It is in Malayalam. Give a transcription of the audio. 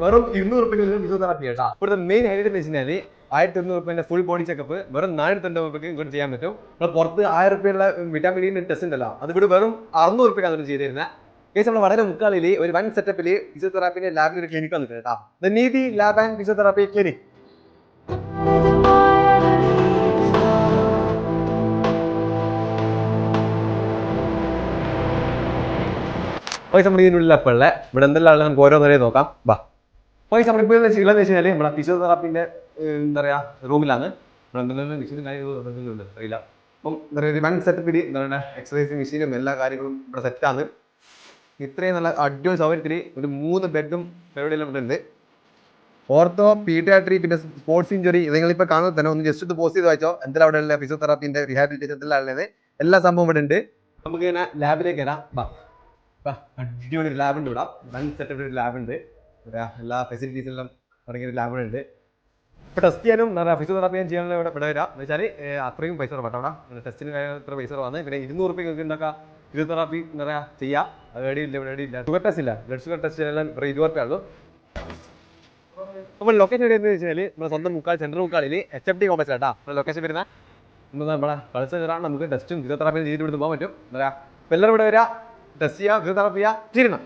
വെറും 200 രൂപയ്ക്ക് ഫിസിയോതെറാപ്പി കേട്ടോ. ഇവിടുത്തെ മെയിൻ ഹൈലൈറ്റ് എന്ന് വെച്ചാൽ 1100 രൂപേന്റെ ഫുൾ ബോഡി ചെക്കപ്പ് വെറും 450 രൂപയ്ക്ക് ഇങ്ങോട്ട് ചെയ്യാൻ പറ്റും. നമ്മൾ പുറത്ത് 1000 രൂപയുള്ള വിറ്റാമിൻ ടെസ്റ്റ് ഉണ്ടല്ലോ, അത് ഇവിടെ വെറും 600 രൂപയ്ക്കാണ് ചെയ്തിരുന്നത്. കേസ് നമ്മൾ വളരെ മുക്കാലിൽ ഒരു വൺ സെറ്റപ്പിൽ ഫിസിയോതെറാപ്പിന്റെ ലാബിൽ ഒരു ക്ലിനിക് വന്നിട്ടുണ്ട് കേട്ടോ. നീതി ലാബ് ആൻഡ് ഫിസിയോതെറാപ്പി ക്ലിനിക്. പൈസ നമ്മൾ ഇതിനുള്ളിൽ അപ്പോൾ ഉള്ളത് ഇവിടെ എന്തെല്ലാം ആളുകൾ നമുക്ക് ഓരോന്നരേ നോക്കാം. ബാ പൈസ നമ്മളിപ്പോൾ ഉള്ളതെന്ന് വെച്ച് കഴിഞ്ഞാൽ നമ്മളെ ഫിസിയോതെറാപ്പിന്റെ എന്താ പറയുക റൂമിലാണ്. അറിയില്ല. അപ്പം എന്താ പറയുക വൺ സെറ്റപ്പിൽ എന്താ പറയുക എക്സസൈസ് മെഷീനും എല്ലാ കാര്യങ്ങളും ഇവിടെ സെറ്റാണ്. ഇത്രയും നല്ല അടിപൊളി സൗകര്യത്തിൽ ഒരു 3 ബെഡും പരിപാടിയെല്ലാം ഇവിടെ ഉണ്ട്. ഓർത്തോ, പീഡിയാട്രി, പിന്നെ സ്പോർട്സ് ഇഞ്ചുറി, നിങ്ങളിപ്പോൾ കാണുന്നത് തന്നെ ഒന്ന് ജസ്റ്റ് ഇത് പോസ്റ്റ് ചെയ്ത് വായിച്ചോ. എന്തെല്ലാം അവിടെ ഉള്ള ഫിസിയോതെറാപ്പിന്റെ റീഹാബിലിറ്റേഷൻ എല്ലാം ഉള്ളത് എല്ലാ സംഭവം ഇവിടെ ഉണ്ട്. നമുക്ക് ഇങ്ങനെ ലാബിലേക്ക് വരാം. അടിപൊളി ഒരു ലാബുണ്ട് ഇവിടെ. വൺ സെറ്റപ്പ് ഒരു ലാബുണ്ട്. എല്ലാ ഫെസിലിറ്റീസ് എല്ലാം തുടങ്ങിയ ഒരു ലാബുണ്ട്. ഇപ്പോൾ ടെസ്റ്റ് ചെയ്യാനും ഫിസിയോതെറാപ്പി ചെയ്യാനുള്ള ഇവിടെ വരാം എന്ന് വെച്ചാൽ അത്രയും പൈസ കുറവാണ് അവിടെ. ടെസ്റ്റിന് എത്ര പൈസ കുറവാണ്. പിന്നെ 200 രൂപയ്ക്ക് ഉണ്ടാക്കാം ഫിസിയോതെറാപ്പി എന്താ പറയുക ചെയ്യാം. അത് എവിടെയില്ല, ഇവിടെ എവിടെയില്ല. ഷുഗർ ടെസ്റ്റ് ഇല്ല, ബ്ലഡ് ഷുഗർ ടെസ്റ്റ് എല്ലാം 20 രൂപയുള്ളൂ. നമ്മൾ ലൊക്കേഷൻ എവിടെയെന്ന് വെച്ചാൽ നമ്മുടെ സ്വന്തം മുക്കാൽ സെൻട്രൽ മുക്കാലിൽ HFD കോംപ്ലക്സ് കേട്ടോ. നമ്മുടെ ലൊക്കേഷൻ വരുന്ന നമ്മളെ കളിച്ചാൽ നമുക്ക് ടെസ്റ്റും ഫിസിയോതെറാപ്പിയും ചെയ്തിട്ട് ഇവിടുന്ന് പോകാൻ പറ്റും. എന്താ പറയുക, എല്ലാവരും ഇവിടെ വരിക, ടെസ്റ്റ് ചെയ്യുക, ഫിസിയോതെറാപ്പി ചെയ്യുക, ചെയ്യണം.